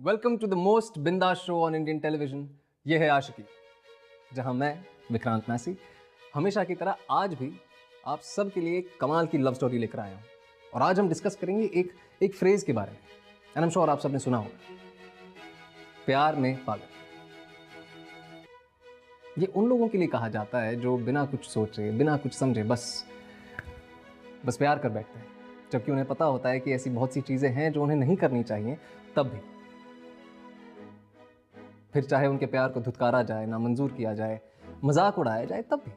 Welcome to the most बिंदास show on Indian television. ये है आशिकी, जहां मैं विक्रांत मैसी हमेशा की तरह आज भी आप सब के लिए एक कमाल की लव स्टोरी लेकर आया हूं। और आज हम डिस्कस करेंगे एक फ्रेज के बारे में। एंड आई एम श्योर आप सबने सुना होगा, प्यार में पागल। ये उन लोगों के लिए कहा जाता है जो बिना कुछ सोचे, बिना कुछ समझे बस प्यार कर बैठते हैं, जबकि उन्हें पता होता है कि ऐसी बहुत सी चीजें हैं जो उन्हें नहीं करनी चाहिए। तब भी फिर चाहे उनके प्यार को धुतकारा जाए, नामंजूर किया जाए, मजाक उड़ाया जाए, तब भी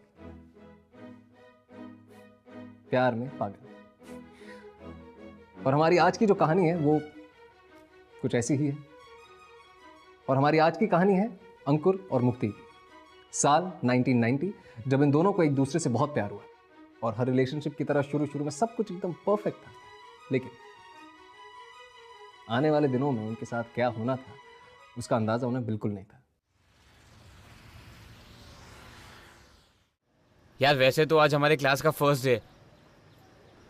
प्यार में पागल। और हमारी आज की जो कहानी है वो कुछ ऐसी ही है। और हमारी आज की कहानी है अंकुर और मुक्ति। साल 1990, जब इन दोनों को एक दूसरे से बहुत प्यार हुआ और हर रिलेशनशिप की तरह शुरू में सब कुछ एकदम परफेक्ट था। लेकिन आने वाले दिनों में उनके साथ क्या होना था उसका अंदाजा उन्हें बिल्कुल नहीं था। यार वैसे तो आज हमारे क्लास का फर्स्ट डे।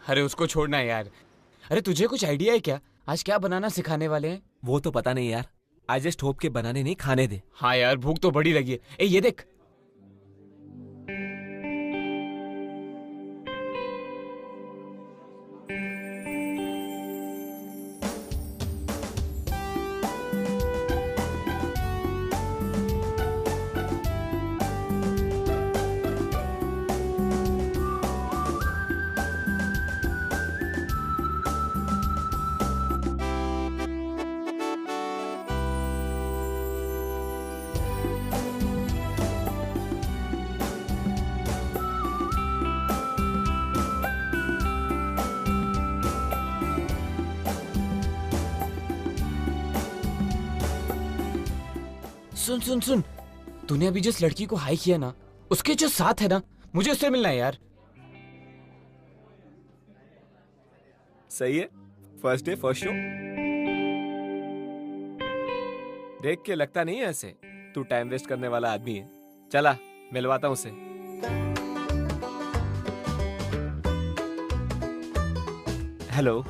अरे उसको छोड़ना है यार। अरे तुझे कुछ आइडिया है क्या, आज क्या बनाना सिखाने वाले हैं? वो तो पता नहीं यार, आई जस्ट होप के बनाने नहीं खाने दे। हाँ यार भूख तो बड़ी लगी है। ए ये देख, सुन सुन सुन, तूने अभी जिस लड़की को हाई किया ना, उसके जो साथ है ना, मुझे उससे मिलना है यार। सही है, फर्स्ट डे फर्स्ट शो। देख के लगता नहीं है ऐसे तू टाइम वेस्ट करने वाला आदमी है। चला मिलवाता हूं उसे। Hello,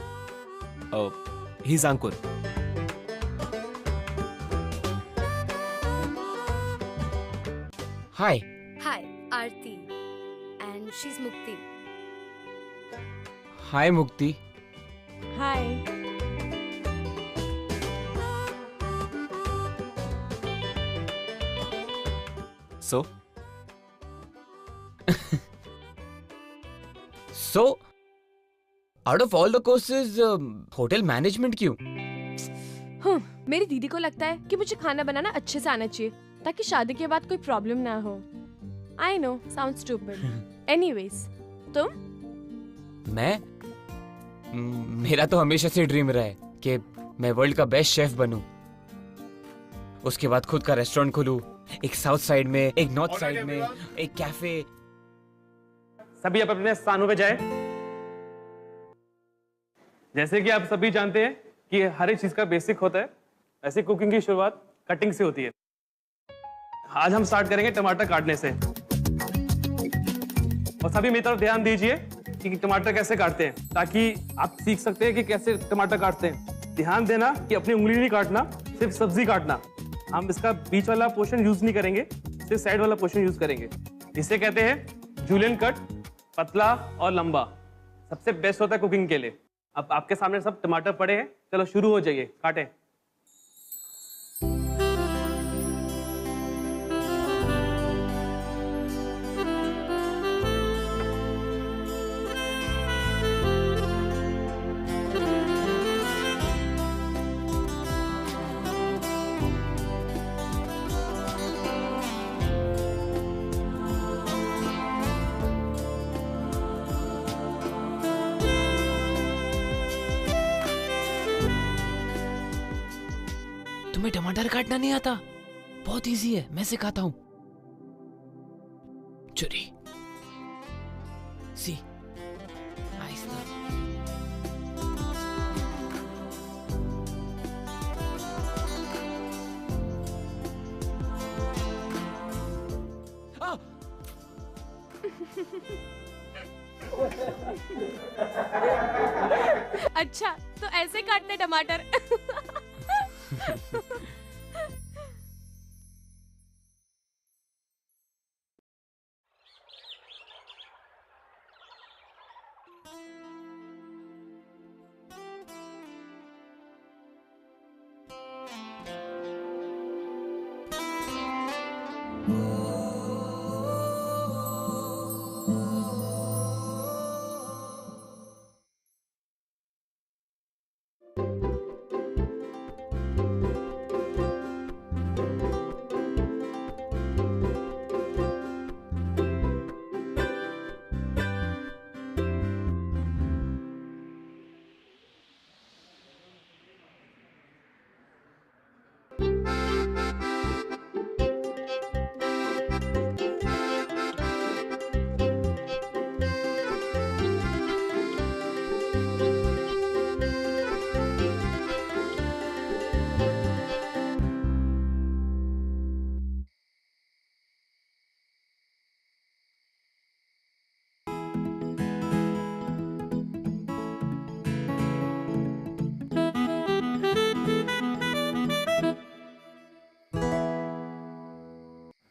he is Ankur. Hi. Hi, Aarti. And she's Mukti. हाय मुक्ति। Hi. So out of all the courses hotel management क्यों? मेरी दीदी को लगता है कि मुझे खाना बनाना अच्छे से आना चाहिए ताकि शादी के बाद कोई प्रॉब्लम ना हो। I know, sounds stupid. Anyways, तुम? मेरा तो हमेशा से ड्रीम रहा है कि मैं वर्ल्ड का बेस्ट शेफ बनूं। उसके बाद खुद का रेस्टोरेंट खोलूं, एक साउथ साइड में, एक नॉर्थ साइड में, एक कैफे। सभी आप अपने स्थानों पे जाए। जैसे कि आप सभी जानते हैं कि हर एक चीज का बेसिक होता है, ऐसे कुकिंग की शुरुआत कटिंग से होती है। आज हम स्टार्ट करेंगे टमाटर काटने से। और सभी मेरी तरफ ध्यान दीजिए कि टमाटर कैसे काटते हैं, ताकि आप सीख सकते हैं कि कैसे टमाटर काटते हैं। ध्यान देना कि अपनी उंगली नहीं काटना, सिर्फ सब्जी काटना। हम इसका बीच वाला पोर्शन यूज नहीं करेंगे, सिर्फ साइड वाला पोर्शन यूज करेंगे। इसे कहते हैं जूलियन कट, पतला और लंबा। सबसे बेस्ट होता है कुकिंग के लिए। अब आपके सामने सब टमाटर पड़े हैं, चलो शुरू हो जाइए, काटें। तुम्हें टमाटर काटना नहीं आता? बहुत इजी है, मैं सिखाता हूं। चुरी सी आहिस्ता। अच्छा तो ऐसे काटते टमाटर।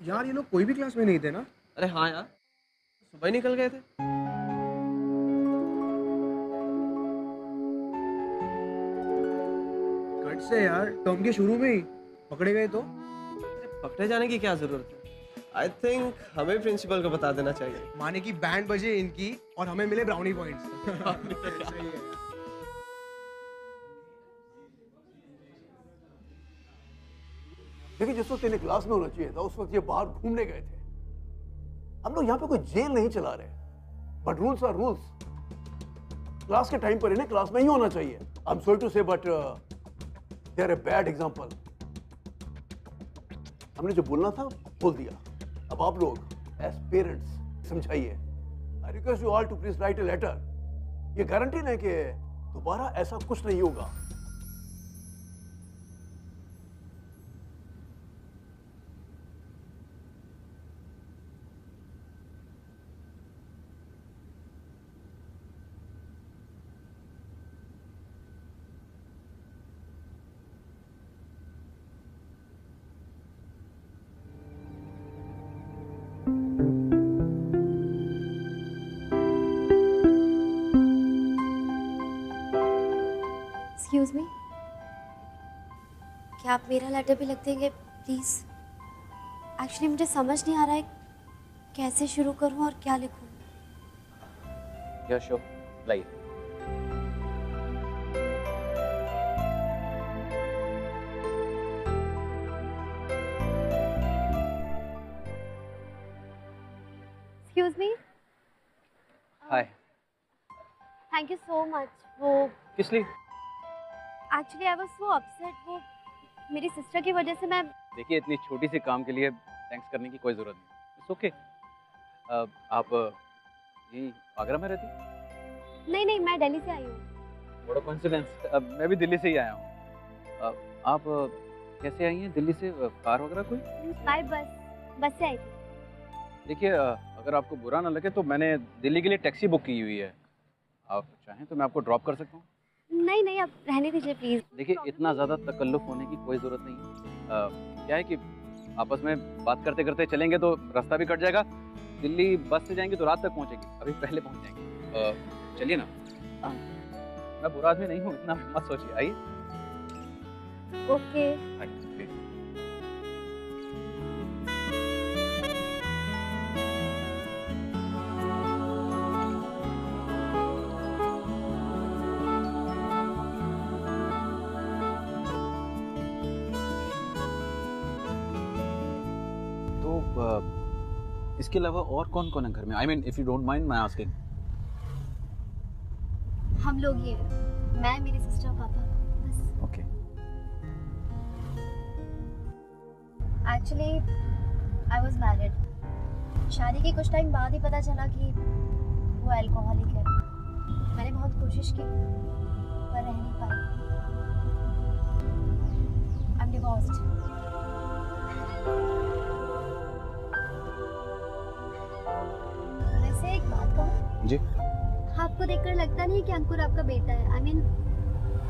यार ये लोग कोई भी क्लास में नहीं थे ना? अरे हाँ यार, सुबह ही निकल गए थे। कट से यार, टर्म के शुरू में ही पकड़े गए तो? पकड़े जाने की क्या जरूरत है? आई थिंक हमें प्रिंसिपल को बता देना चाहिए। माने की बैंड बजे इनकी और हमें मिले ब्राउनी पॉइंट्स। सही है। देखिए, जिस वक्त इन्हें क्लास में होना चाहिए था उस वक्त ये बाहर घूमने गए थे। हम लोग यहाँ पे कोई जेल नहीं चला रहे, but rules are rules. Class के टाइम पर इन्हें क्लास में ही होना चाहिए। I am sorry to say but they are a bad example. हमने जो बोलना था बोल दिया। अब आप लोग एज पेरेंट्स समझाइए। I request you all to please write a letter. ये गारंटी नहीं कि दोबारा ऐसा कुछ नहीं होगा। एक्सक्यूज मी, क्या आप मेरा लेटर भी लिख देंगे प्लीज़? एक्चुअली मुझे समझ नहीं आ रहा है कैसे शुरू करूं और क्या लिखूं। या श्योर, लाइए। Excuse me, hi. Thank you so much. वो किस लिए? Actually I was so upset. वो मेरी सिस्टर की वजह से मैं। देखिए, इतनी छोटी सी काम के लिए थैंक्स करने की कोई ज़रूरत नहीं। It's okay. आप यही आगरा में रहती? नहीं नहीं, मैं दिल्ली से आई हूँ। बड़ा कोइंसिडेंस। मैं भी दिल्ली से ही आया हूँ। आप कैसे आई हैं दिल्ली से? कार वगैरह कोई? बाय बस से आई थी। देखिए, अगर आपको बुरा ना लगे तो मैंने दिल्ली के लिए टैक्सी बुक की हुई है। आप चाहें तो मैं आपको ड्रॉप कर सकता हूँ। नहीं नहीं, आप रहने दीजिए प्लीज। देखिए, इतना ज़्यादा तकल्लुफ़ होने की कोई ज़रूरत नहीं है। क्या है कि आपस में बात करते करते चलेंगे तो रास्ता भी कट जाएगा। दिल्ली बस से जाएंगे तो रात तक पहुँचेंगे, अभी पहले पहुँच जाएंगे। चलिए ना। मैं बुरा आदमी नहीं हूँ, इतना मत सोचिए। आइए। ओके। आइए। इसके अलावा और कौन कौन है घर में? I mean if you don't mind my asking. हम लोग ही हैं, मैं, मेरी सिस्टर, पापा, बस। Okay. Actually I was married. शादी के कुछ टाइम बाद ही पता चला कि वो अल्कोहलिक है। मैंने बहुत कोशिश की पर रह नहीं पाई। I am divorced. वैसे एक बात कहूं जी। आपको देखकर लगता नहीं कि अंकुर आपका बेटा है। आई मीन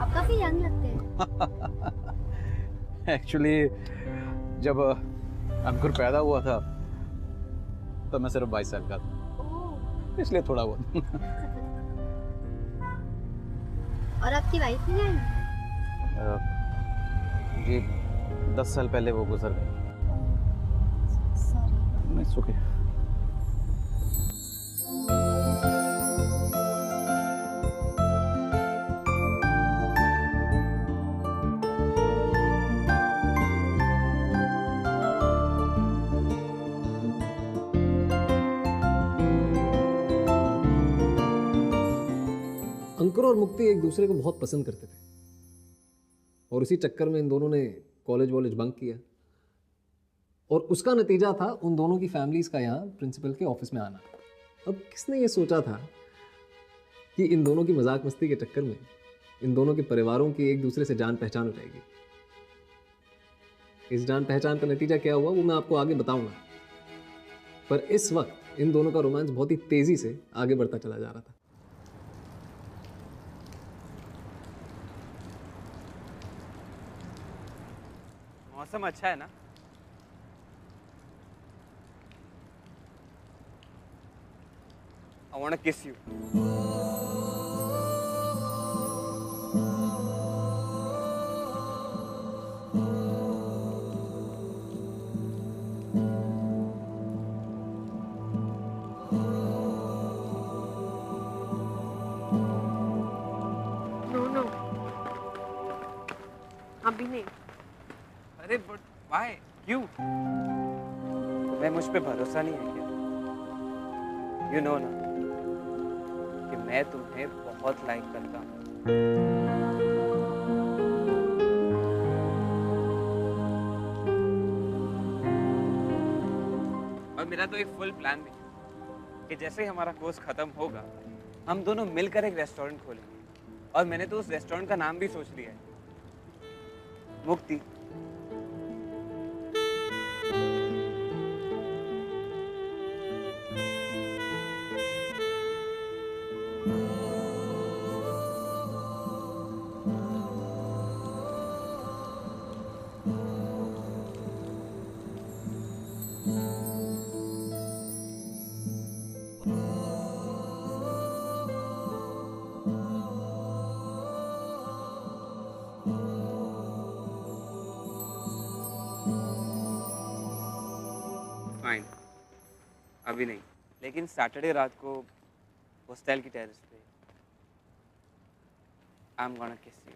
आप काफी यंग लगते हैं। एक्चुअली जब अंकुर पैदा हुआ था तो मैं सिर्फ 22 साल का था, इसलिए थोड़ा बहुत। और आपकी वाइफ नहीं आई? ये 10 साल पहले वो गुजर गई। सॉरी। It's okay. अंकुर और मुक्ति एक दूसरे को बहुत पसंद करते थे और इसी चक्कर में इन दोनों ने कॉलेज वॉलेज बंक किया और उसका नतीजा था उन दोनों की फैमिलीज का यहाँ प्रिंसिपल के ऑफिस में आना। अब किसने ये सोचा था कि इन दोनों की मजाक मस्ती के चक्कर में इन दोनों के परिवारों की एक दूसरे से जान पहचान हो जाएगी। इस जान पहचान का नतीजा क्या हुआ वो मैं आपको आगे बताऊंगा, पर इस वक्त इन दोनों का रोमांस बहुत ही तेजी से आगे बढ़ता चला जा रहा था। मौसम अच्छा है ना? I wanna kiss you. No अभी नहीं। अरे बट व्हाई? क्यों? तुम्हें मुझ पे भरोसा नहीं है क्या? You know ना कि मैं तुम्हें बहुत लाइक करता हूँ। और मेरा तो एक फुल प्लान भी है कि जैसे ही हमारा कोर्स खत्म होगा हम दोनों मिलकर एक रेस्टोरेंट खोलेंगे और मैंने तो उस रेस्टोरेंट का नाम भी सोच लिया है, मुक्ति। फाइन, अभी नहीं, लेकिन सैटरडे रात को हॉस्टल की टेरेस पे आई एम गोना किस you.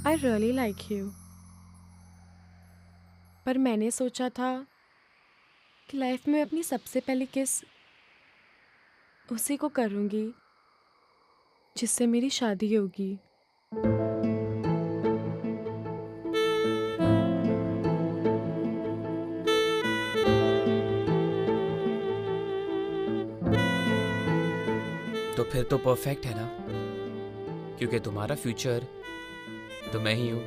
I really like you. पर मैंने सोचा था कि लाइफ में अपनी सबसे पहली किस उसी को करूँगी जिससे मेरी शादी होगी। तो फिर तो परफेक्ट है ना, क्योंकि तुम्हारा फ्यूचर तो मैं ही हूँ।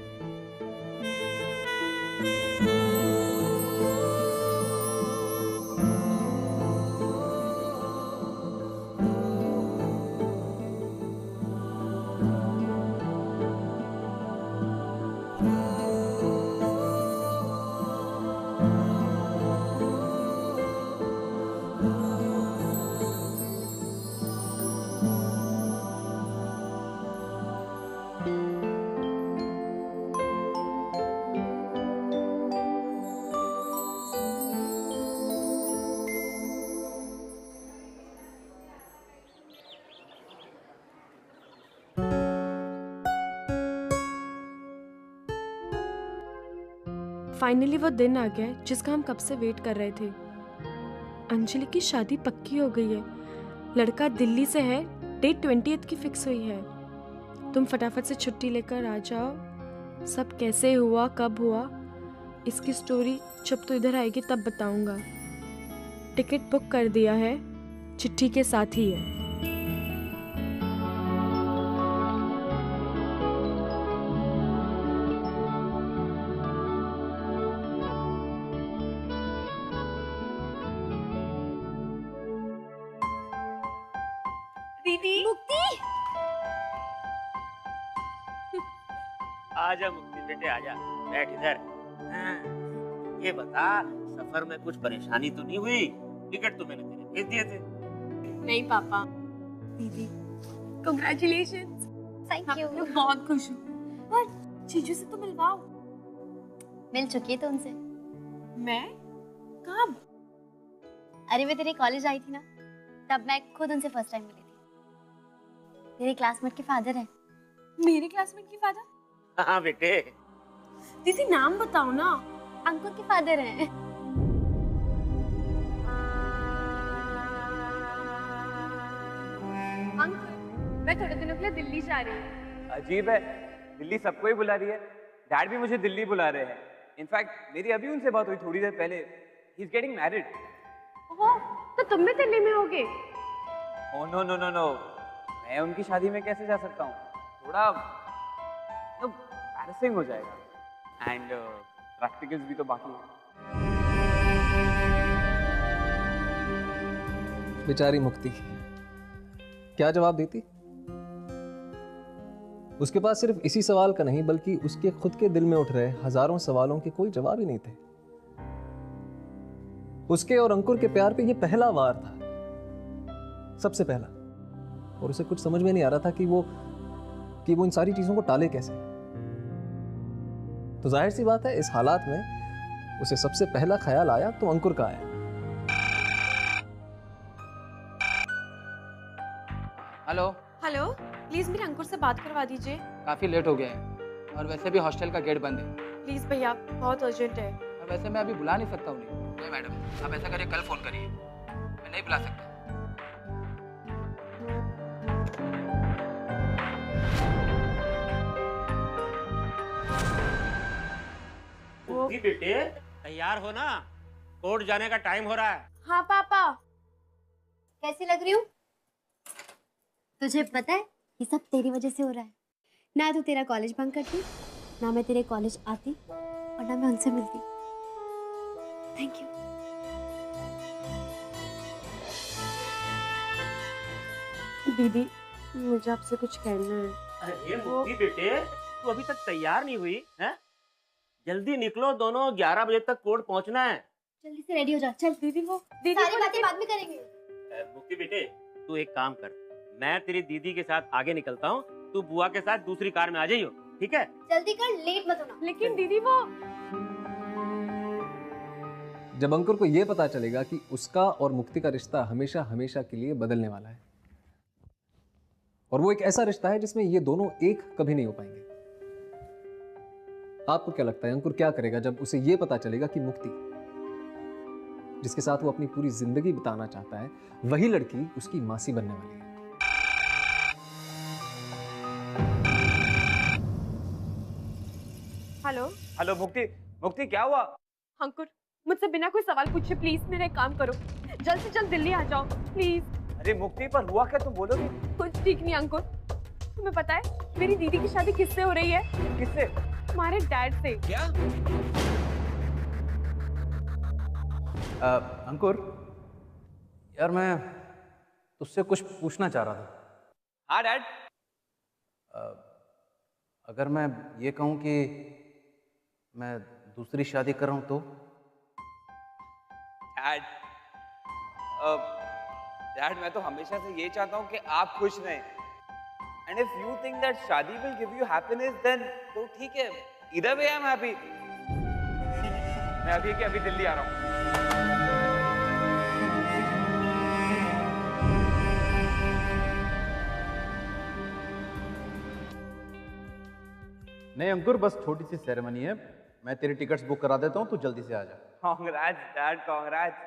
फाइनली वो दिन आ गया है जिसका हम कब से वेट कर रहे थे। अंजलि की शादी पक्की हो गई है। लड़का दिल्ली से है, डेट 20th की फिक्स हुई है। तुम फटाफट से छुट्टी लेकर आ जाओ। सब कैसे हुआ, कब हुआ, इसकी स्टोरी जब तो इधर आएगी तब बताऊंगा। टिकट बुक कर दिया है, चिट्ठी के साथ ही है। दीदी मुक्ति, आजा मुक्ति बेटे आजा, बैठ इधर। हाँ, ये बता सफर में कुछ परेशानी तो नहीं हुई? टिकट तो मैंने तेरे भेज दिए थे। नहीं पापा। दीदी कांग्रेचुलेशंस। Thank you. मैं बहुत खुश हूँ। और जीजू से तो मिलवाओ। मिल चुकी है तो उनसे। मैं कब? अरे मैं तेरे कॉलेज आई थी ना, तब मैं खुद उनसे फर्स्ट टाइम मिली थी। मेरे क्लासमेट के फादर है। मेरे क्लासमेट की फादर? हाँ बेटे। दीदी नाम बताओ ना। अंकुर के फादर हैं। अंकुर, मैं थोड़े दिनों के लिए दिल्ली जा रही हूँ। अजीब है, दिल्ली सबको ही बुला रही है। डैड भी मुझे दिल्ली बुला रहे हैं। इनफैक्ट मेरी अभी उनसे बात हुई थोड़ी देर पहले। He is getting married. Oh, तो तुम भी दिल्ली में होगे? Oh no no no no, मैं उनकी शादी में कैसे जा सकता हूँ? थोड़ा एम्बैरेसिंग हो जाएगा। एंड प्रैक्टिकल्स भी तो बाकी हैं। बेचारी मुक्ति क्या जवाब देती? उसके पास सिर्फ इसी सवाल का नहीं बल्कि उसके खुद के दिल में उठ रहे हजारों सवालों के कोई जवाब ही नहीं थे। उसके और अंकुर के प्यार पे ये पहला वार था, सबसे पहला। और उसे कुछ समझ में नहीं आ रहा था कि वो इन सारी चीजों को टाले कैसे। तो जाहिर सी बात है, इस हालात में उसे सबसे पहला ख्याल आया तो अंकुर का आया। हेलो। हेलो, प्लीज मेरे अंकुर से बात करवा दीजिए। काफ़ी लेट हो गया है और वैसे भी हॉस्टल का गेट बंद है। प्लीज भैया, बहुत अर्जेंट है। और वैसे मैं अभी बुला नहीं सकता उन्हें। नहीं मैडम, आप ऐसा करिए, कल फ़ोन करिए, मैं नहीं बुला सकता। मुक्ति बेटे तैयार हो ना, कोर्ट जाने का टाइम हो रहा है। हाँ पापा। कैसी लग रही हूँ? तुझे पता है ये सब तेरी वजह से हो रहा है। ना तू तेरा कॉलेज बंक करती, ना मैं तेरे कॉलेज आती, और ना मैं उनसे मिलती। Thank you. दीदी, मुझे आपसे कुछ कहना है। अरे मुक्ति बेटे, तू अभी तक तैयार नहीं हुई है? जल्दी निकलो, दोनों 11 बजे तक कोर्ट पहुंचना है। जल्दी से रेडी हो जा। चल दीदी, वो दीदी सारी बातें बाद में करेंगे। मुक्ति बेटे, तू एक काम कर, मैं तेरी दीदी के साथ आगे निकलता हूँ, तू बुआ के साथ दूसरी कार में आ जाइयो, ठीक है? जल्दी कर, लेट मत होना। लेकिन दीदी वो जब अंकुर को यह पता चलेगा कि उसका और मुक्ति का रिश्ता हमेशा हमेशा के लिए बदलने वाला है, और वो एक ऐसा रिश्ता है जिसमें ये दोनों एक कभी नहीं हो पाएंगे, आपको क्या लगता है अंकुर क्या करेगा जब उसे यह पता चलेगा कि मुक्ति, जिसके साथ वो अपनी पूरी जिंदगी बिताना चाहता है, वही लड़की उसकी मासी बनने वाली है? हेलो। हेलो मुक्ति, मुक्ति क्या हुआ? अंकुर, मुझसे बिना कोई सवाल पूछे प्लीज मेरा एक काम करो, जल्द से जल्द दिल्ली आ जाओ प्लीज। अरे मुक्ति, पर हुआ क्या, तुम बोलोगी? कुछ ठीक नहीं अंकुर। तुम्हें पता है मेरी दीदी की शादी किससे हो रही है? किससे? तुम्हारे डैड से। क्या? अंकुर, यार मैं तुझसे कुछ पूछना चाह रहा था। हाँ डैड। अगर मैं ये कहूँ कि मैं दूसरी शादी कर रहा हूँ तो? डैड, डैड मैं तो हमेशा से ये चाहता हूँ कि आप खुश रहें। And if you think that shaadi will give you happiness then तो ठीक है, either way I am happy. मैं अभी के अभी दिल्ली आ रहा हूँ। नहीं अंकुर, बस छोटी सी सेरेमनी है, मैं तेरी टिकट्स बुक करा देता हूँ, तू जल्दी से आ जा। Congrats dad, congrats.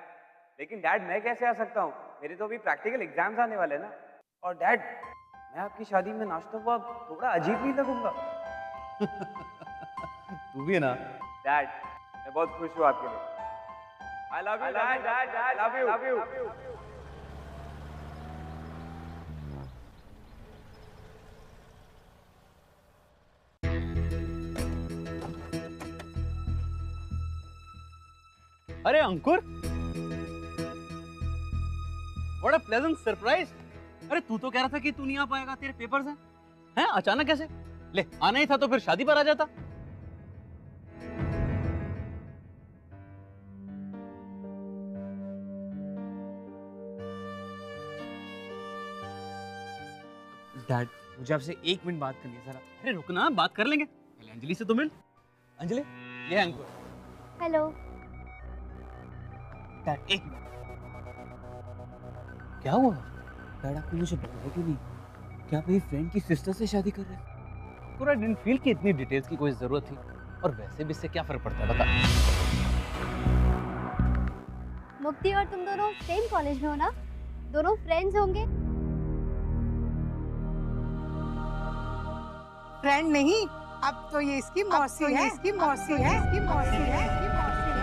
लेकिन डैड मैं कैसे आ सकता हूँ? मेरे तो अभी प्रैक्टिकल एग्जाम्स आने वाले हैं ना। और डैड मैं आपकी शादी में नाचता हुआ थोड़ा अजीब नहीं लगूंगा? तू भी है ना। डैड मैं बहुत खुश हूँ आपके लिए। I love you, Dad. I love you. अरे अंकुर, व्हाट अ प्लेजेंट सरप्राइज। अरे तू तो कह रहा था कि तू नहीं आ पाएगा, तेरे पेपर्स हैं। हैं अचानक कैसे? ले आना ही था तो फिर शादी पर आ जाता। डैड मुझे आपसे 1 मिनट बात करनी है जरा। अरे रुकना, बात कर लेंगे। पहले अंजलि से तो मिल। अंजलि, ये है अंकुर। हेलो। Dad 1 minute. क्या हुआ? डैड आपने मुझे बताया क्यों नहीं? क्या आप मेरी फ्रेंड की सिस्टर से शादी कर रहे हैं? पूरा डिडंट फील कि इतनी डिटेल्स की कोई जरूरत थी। और वैसे भी इससे क्या फर्क पड़ता है बता। मुक्ति और तुम दोनों सेम कॉलेज में हो ना? दोनों फ्रेंड्स होंगे? फ्रेंड नहीं, अब तो ये इसकी मौसी है, इसकी मौसी है, इसकी मौसी है, इसकी मौसी है।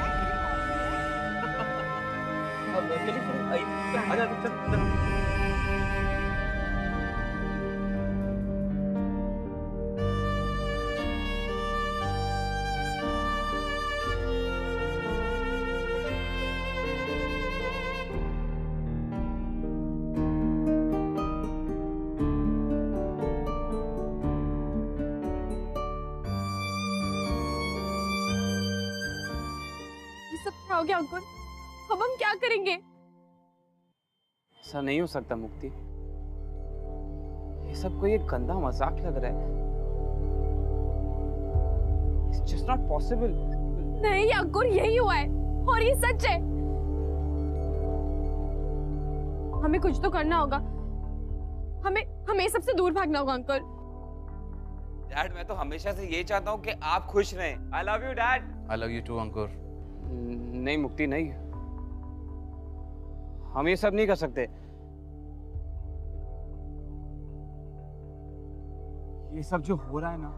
हो गया अंकुर, अब हम क्या करेंगे? ऐसा नहीं हो सकता मुक्ति, ये सब कोई एक गंदा मजाक लग रहा है। It's just not possible. नहीं अंकुर, यही हुआ है और ये सच है। हमें कुछ तो करना होगा। हमें सबसे दूर भागना होगा अंकुर। डैड मैं तो हमेशा से ये चाहता हूँ कि आप खुश रहें। I love you dad. I love you too अंकुर। नहीं मुक्ति नहीं, हम ये सब नहीं कर सकते। ये सब जो हो रहा है ना,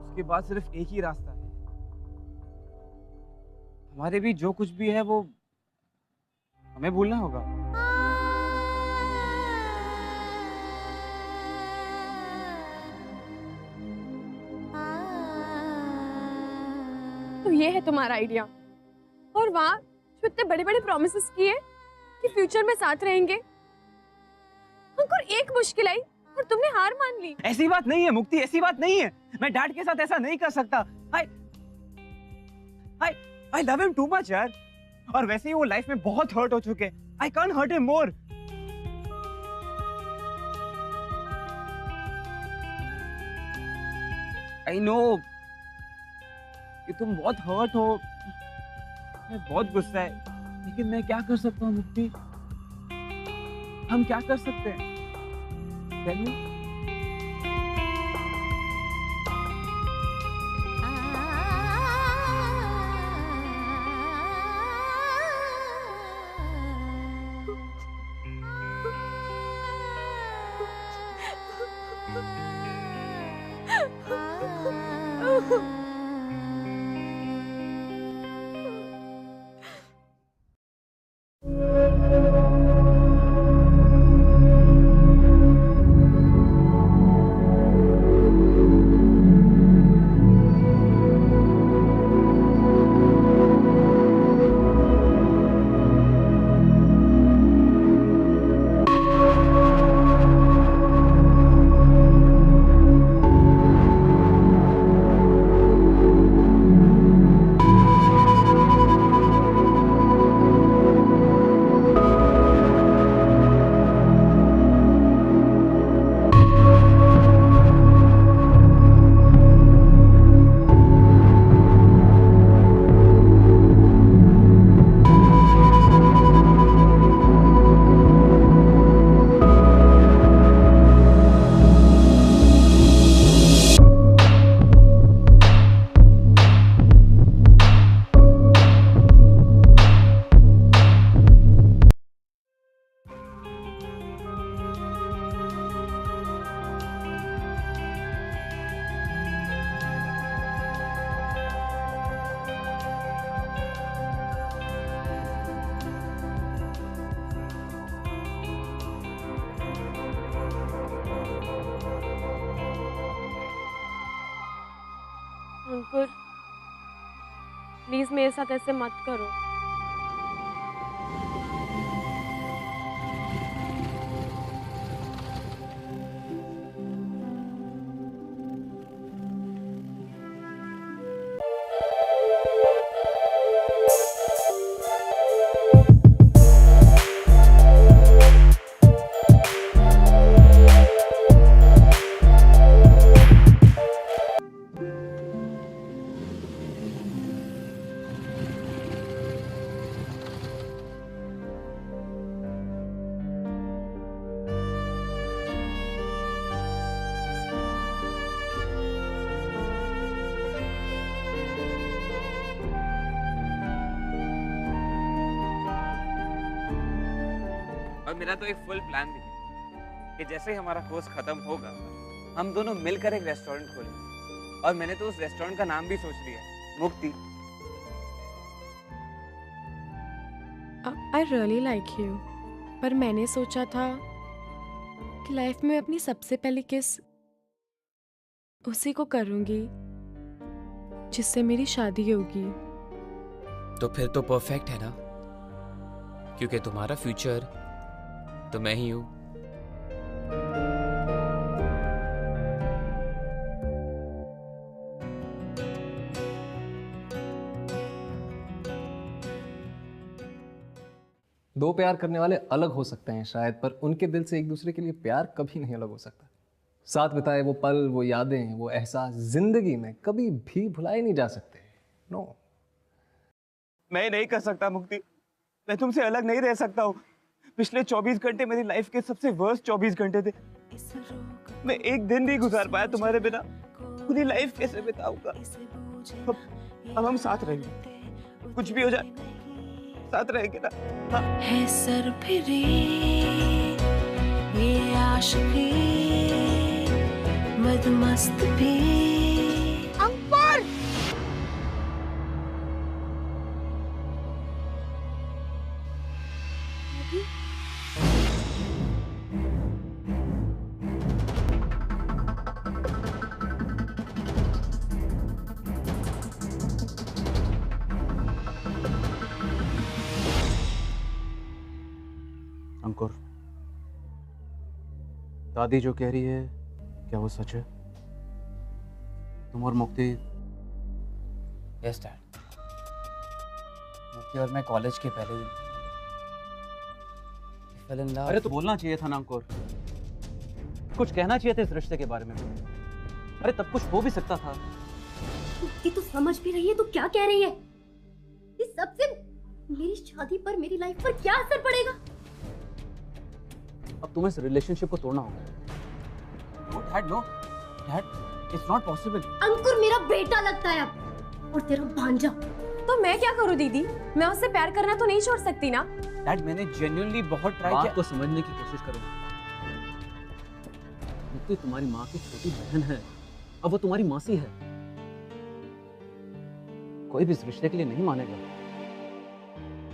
उसके बाद सिर्फ एक ही रास्ता है। हमारे भी जो कुछ भी है वो हमें भूलना होगा। तो ये है तुम्हारा आइडिया। और वहाँ जो इतने बड़े बड़े प्रॉमिसेस किए कि फ्यूचर में साथ रहेंगे। अंकुर एक मुश्किल आई और तुमने हार मान ली। ऐसी बात नहीं है मुक्ति, ऐसी बात नहीं है। मैं डैड के साथ ऐसा नहीं कर सकता। I love him too much यार। और वैसे ही वो लाइफ में बहुत हर्ट हो चुके। I can't hurt him more। I know कि तुम बहुत हर्ट हो, मैं बहुत गुस्सा है, लेकिन मैं क्या कर सकता हूँ मुक्ति? हम क्या कर सकते हैं? Tell me? अंकुर, प्लीज मेरे साथ ऐसे मत करो। और मेरा तो एक फुल प्लान भी है कि जैसे ही हमारा कोर्स खत्म होगा हम दोनों मिलकर एक रेस्टोरेंट खोलेंगे। और मैंने तो उस रेस्टोरेंट का नाम भी सोच लिया है, मुक्ति। आई रियली लाइक यू, पर मैंने सोचा था कि लाइफ में अपनी सबसे पहली किस उसी को करूंगी जिससे मेरी शादी होगी। तो फिर तो परफेक्ट है ना, क्योंकि तुम्हारा फ्यूचर तो मैं ही हूं। दो प्यार करने वाले अलग हो सकते हैं शायद, पर उनके दिल से एक दूसरे के लिए प्यार कभी नहीं अलग हो सकता। साथ बिताए वो पल, वो यादें, वो एहसास जिंदगी में कभी भी भुलाए नहीं जा सकते। नो, मैं नहीं कर सकता मुक्ति, मैं तुमसे अलग नहीं रह सकता हूँ। पिछले 24 घंटे मेरी लाइफ के सबसे वर्स्ट 24 घंटे थे। मैं एक दिन नहीं गुजार पाया तुम्हारे बिना। पूरी लाइफ कैसे बिताऊंगा? अब हम साथ रहेंगे, कुछ भी हो जाए साथ रहेंगे ना। हाँ। है सर फिरे ये आशिकी मदमस्त भी। अंकुर! अंकुर, दादी जो कह रही है क्या वो सच है? तुम और मुक्ति? यस डैड, मुक्ति और मैं कॉलेज के पहले दिन fell in love। अरे तो बोलना चाहिए था ना अंकुर, कुछ कहना चाहिए था इस रिश्ते के बारे में। अरे तब कुछ हो भी सकता था। मुक्ति तो समझ भी रही है, तो क्या कह रही है? इस सबसे मेरी शादी पर, मेरी लाइफ पर क्या असर पड़ेगा? अब तुम्हें इस रिलेशनशिप को तोड़ना होगा। Dad no, dad it's not possible. Ankur मेरा बेटा लगता है अब, और तेरा भांजा। तो मैं क्या करूं दीदी? मैं उससे प्यार करना तो नहीं छोड़ सकती ना। डैड मैंने जेन्युइनली बहुत ट्राई किया। बात को समझने की कोशिश करो। मुक्ति तुम्हारी माँ की छोटी बहन है, अब वो तुम्हारी मासी है। कोई भी इस रिश्ते के लिए नहीं मानेगा।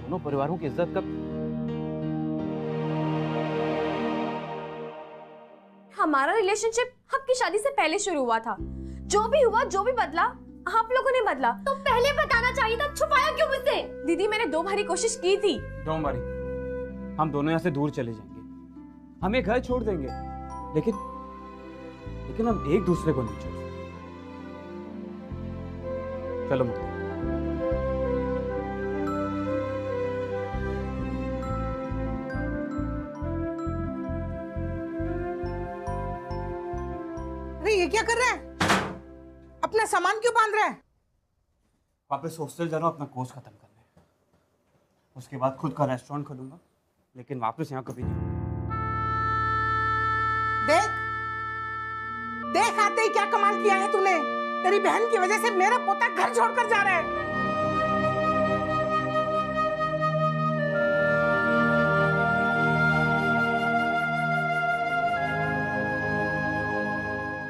दोनों परिवारों की इज्जत का हमारा रिलेशनशिप आपकी शादी से पहले शुरू हुआ था। जो भी हुआ, जो भी बदला, आप लोगों ने बदला। तो पहले बताना चाहिए था, छुपाया क्यों मुझसे? दीदी मैंने 2 बारी कोशिश की थी। डोंट वरी, हम दोनों यहाँ से दूर चले जाएंगे, हम ये घर छोड़ देंगे, लेकिन हम एक दूसरे को नहीं छोड़ सकते। चलो मुक्ति। अरे ये क्या कर रहा है? अपना सामान क्यों बांध रहा है? वापस हॉस्टल जा रहा हूँ अपना कोर्स खत्म करने। उसके बाद खुद का रेस्टोरेंट खोलूंगा, लेकिन वापस यहाँ कभी नहीं। देख देख, आते ही क्या कमाल किया है तूने। तेरी बहन की वजह से मेरा पोता घर छोड़कर जा रहा है।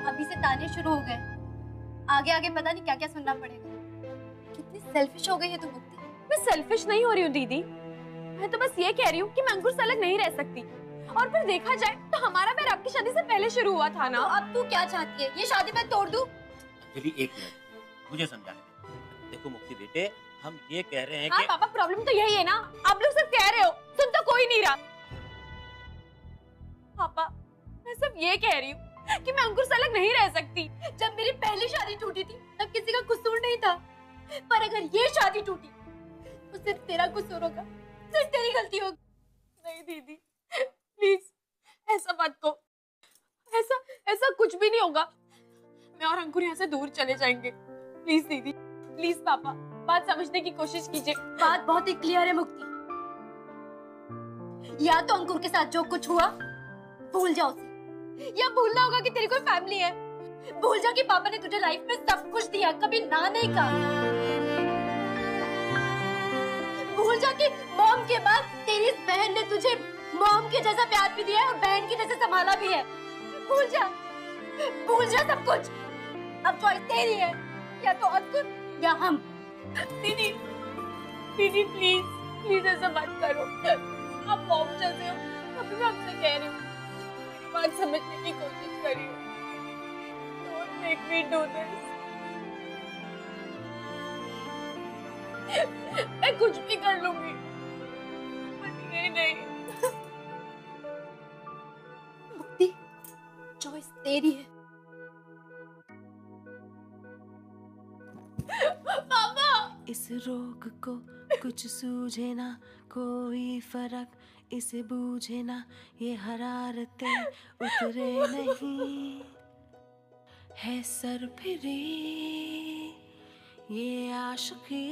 अभी से ताने शुरू हो गए, आगे आगे पता नहीं क्या क्या सुनना पड़ेगा। कितनी सेल्फिश हो गई है तू मुक्ति। मैं सेल्फिश नहीं हो रही हूँ दीदी, मैं तो बस ये कह रही हूँ कि मैं अंकुर से अलग नहीं रह सकती। और फिर देखा जाए तो हमारा प्यार आपकी शादी से पहले शुरू हुआ था ना। तो अब तू क्या चाहती है? ये शादी मैं तोड़ दूं? चलिए एक मिनट, मुझे समझाने दे। देखो मुक्ति बेटे, हम ये कह रहे हैं हाँ कि पापा, प्रॉब्लम तो यही है ना, आप लोग सब कह रहे हो, सुन तो कोई नहीं रहा। पापा मैं सिर्फ ये कह रही हूँ कि मैं अंकुर से अलग नहीं रह सकती। जब मेरी पहली शादी टूटी थी तब किसी का कसूर नहीं था, पर अगर ये शादी टूटी तो सिर्फ तेरा कसूर होगा, सिर्फ तेरी गलती होगी। नहीं दीदी प्लीज ऐसा मत कहो, ऐसा कुछ भी नहीं होगा। मैं और अंकुर यहाँ से दूर चले जाएंगे। प्लीज दीदी, प्लीज पापा, बात समझने की कोशिश कीजिए। बात बहुत ही क्लियर है मुक्ति, या तो अंकुर के साथ जो कुछ हुआ भूल जाओ उसे, या भूलना होगा कि तेरी कोई फैमिली है। भूल जा कि पापा ने तुझे लाइफ में सब कुछ दिया, कभी ना नहीं कहा। भूल जा कि मॉम के बाद तेरी इस बहन ने तुझे मॉम के जैसा प्यार भी दिया है और बहन की जैसे संभाला भी है। भूल जा सब कुछ। अब चॉइस तेरी है, या तो अंकुर या हम। दीदी प्लीज ऐसा मत करो। आप मॉम जैसे हो, अभी मैं आपसे कह रही हूँ, मेरी बात समझने की कोशिश करिए। Don't make me do this। मैं कुछ भी कर लूंगी, पर ये नहीं। मुक्ति, चॉइस तेरी है। पापा! इस रोग को कुछ सूझे ना, कोई फर्क इसे बूझे ना, ये हरारतें उतरे नहीं, है सर फिरी ये आशिकी,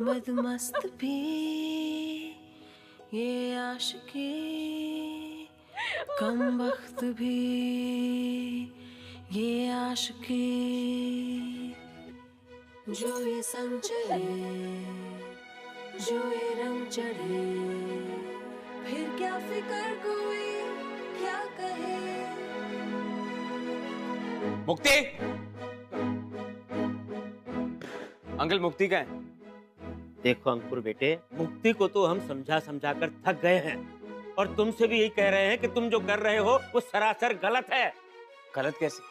मदमस्त भी ये आशिकी, कम वक्त भी ये आशिकी, जो ये संग चले, जो ये रंग चढ़े, फिर क्या फिकर कोई क्या कहे। मुक्ति! अंकल मुक्ति का है? देखो अंकुर बेटे, मुक्ति को तो हम समझा समझा कर थक गए हैं, और तुमसे भी यही कह रहे हैं कि तुम जो कर रहे हो वो सरासर गलत है। गलत कैसे?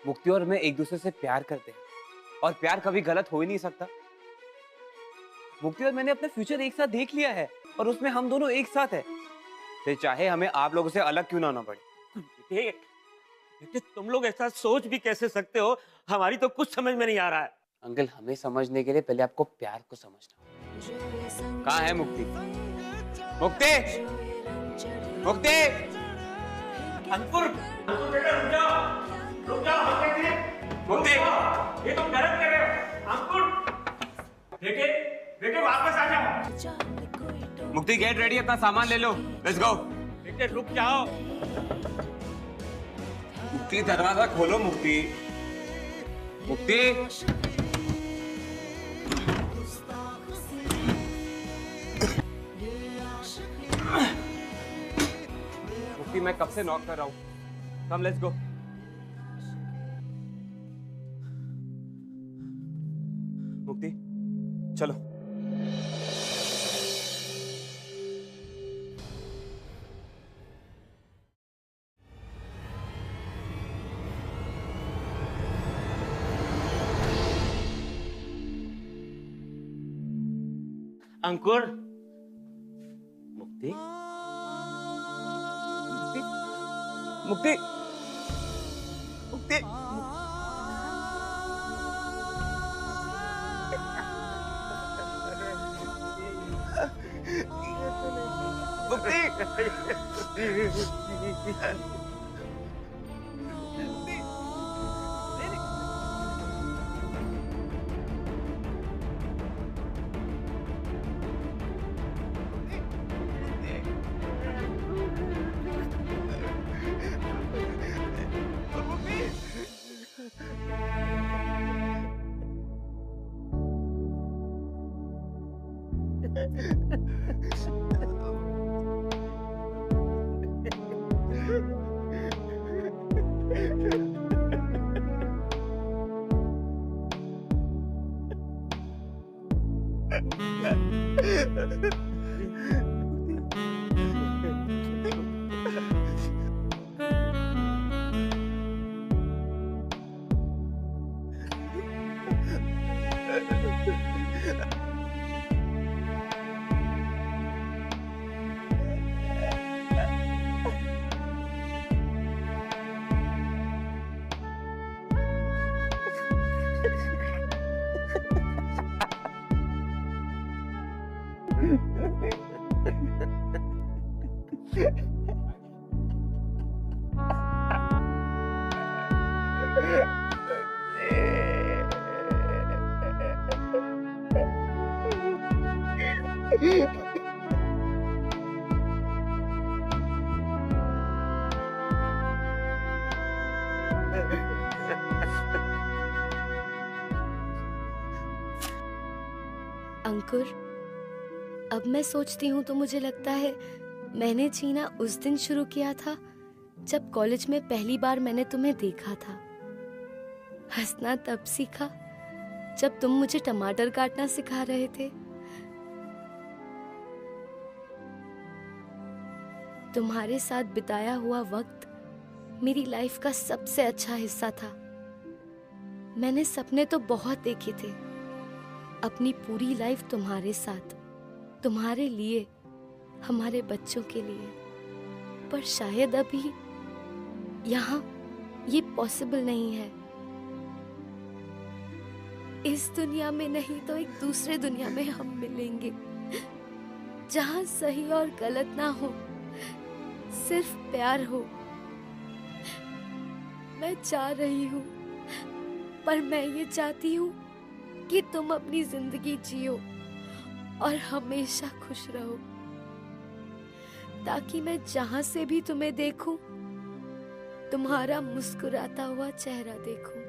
मुक्ति और मैं एक दूसरे से प्यार करते हैं, और प्यार कभी गलत हो ही नहीं सकता। मुक्ति और मैंने अपना फ्यूचर एक साथ देख लिया है, और उसमें हम दोनों एक साथ है, फिर चाहे हमें आप लोगों से अलग क्यों ना होना पड़े। बेटे तुम लोग ऐसा सोच भी कैसे सकते हो, हमारी तो कुछ समझ में नहीं आ रहा है। अंकल, हमें समझने के लिए पहले आपको प्यार को समझना। कहाँ है मुक्ति? मुक्ति! मुक्ति! अंकुर बेटा रुक जाओ, मुक्ति! ये तुम गलत कर रहे हो। अंकुर बेटे वापस आ जाओ। मुक्ति, गेट रेडी, अपना सामान ले लो, लेट्स गो। बेटे रुक जाओ। मुक्ति, दरवाजा खोलो। मुक्ति! मुक्ति, मैं कब से नॉक कर रहा हूँ। कम, लेट्स गो। मुक्ति चलो। अंकुर, मुक्ति, मुक्ति, मुक्ति, अंकुर, अब मैं सोचती हूँ तो मुझे लगता है मैंने जीना उस दिन शुरू किया था जब कॉलेज में पहली बार मैंने तुम्हें देखा था। हंसना तब सीखा जब तुम मुझे टमाटर काटना सिखा रहे थे। तुम्हारे साथ बिताया हुआ वक्त मेरी लाइफ का सबसे अच्छा हिस्सा था। मैंने सपने तो बहुत देखे थे, अपनी पूरी लाइफ तुम्हारे साथ, तुम्हारे लिए, हमारे बच्चों के लिए। पर शायद अभी यहाँ ये पॉसिबल नहीं है। इस दुनिया में नहीं तो एक दूसरे दुनिया में हम मिलेंगे, जहाँ सही और गलत ना हो, सिर्फ प्यार हो। मैं चाह रही हूँ, पर मैं ये चाहती हूँ कि तुम अपनी जिंदगी जियो और हमेशा खुश रहो, ताकि मैं जहां से भी तुम्हें देखूं, तुम्हारा मुस्कुराता हुआ चेहरा देखूं।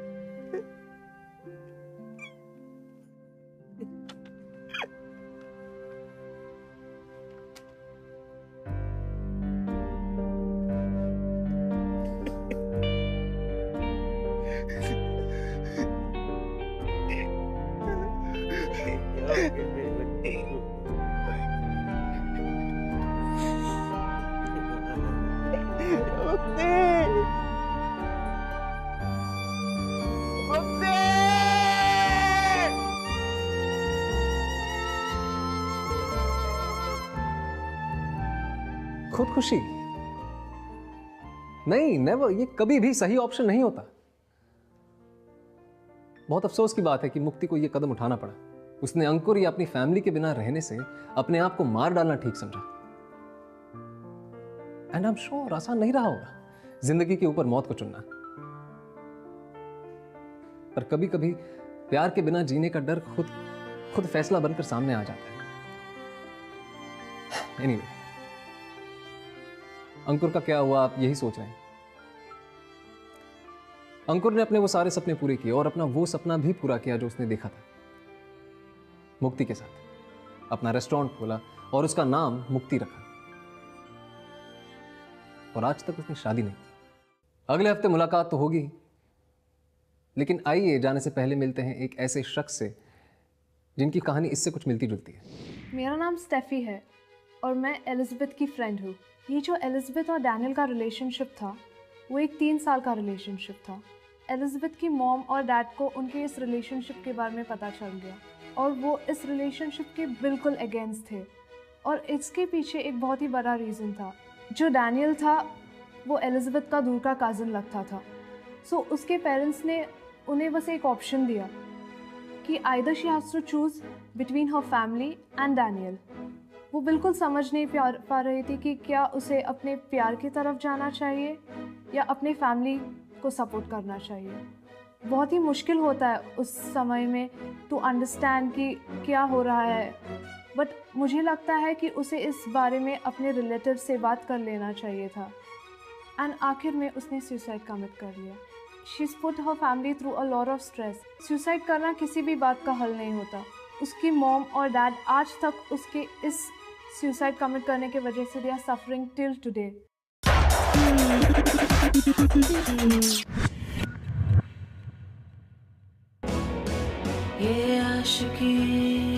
खुदकुशी नहीं, नेवर। ये कभी भी सही ऑप्शन नहीं होता। बहुत अफसोस की बात है कि मुक्ति को यह कदम उठाना पड़ा। उसने अंकुर या अपनी फैमिली के बिना रहने से अपने आप को मार डालना ठीक समझा। एंड आई एम श्योर आसान नहीं रहा होगा जिंदगी के ऊपर मौत को चुनना। पर कभी कभी प्यार के बिना जीने का डर खुद फैसला बनकर सामने आ जाता है। एनीवे, अंकुर का क्या हुआ, आप यही सोच रहे हैं? अंकुर ने अपने वो सारे सपने पूरे किए और अपना वो सपना भी पूरा किया जो उसने देखा था। मुक्ति के साथ अपना रेस्टोरेंट खोला और उसका नाम मुक्ति रखा। और आज तक उसने शादी नहीं की। अगले हफ्ते मुलाकात तो होगी, लेकिन आइए जाने से पहले मिलते हैं एक ऐसे शख्स से जिनकी कहानी इससे कुछ मिलती जुलती है। मेरा नाम स्टेफी है और मैं एलिजाबेथ की फ्रेंड हूँ। ये जो एलिजाबेथ और डैनियल का रिलेशनशिप था वो एक 3 साल का रिलेशनशिप था। एलिजाबेथ की मॉम और डैड को उनके इस रिलेशनशिप के बारे में पता चल गया और वो इस रिलेशनशिप के बिल्कुल अगेंस्ट थे। और इसके पीछे एक बहुत ही बड़ा रीज़न था। जो डैनियल था वो एलिजाबेथ का दूर का कज़न लगता था। सो उसके पेरेंट्स ने उन्हें बस एक ऑप्शन दिया कि either she has to choose between her family and Daniel. वो बिल्कुल समझ नहीं पा रही थी कि क्या उसे अपने प्यार की तरफ जाना चाहिए या अपने फैमिली को सपोर्ट करना चाहिए। बहुत ही मुश्किल होता है उस समय में टू अंडरस्टैंड कि क्या हो रहा है, बट मुझे लगता है कि उसे इस बारे में अपने रिलेटिव से बात कर लेना चाहिए था। एंड आखिर में उसने सुसाइड कमिट कर लिया। She put her family through a lot of stress. Suicide करना किसी भी बात का हल नहीं होता। उसकी मॉम और डैड आज तक उसके इस सुसाइड कमिट करने की वजह से they are suffering till today. ये आशिकी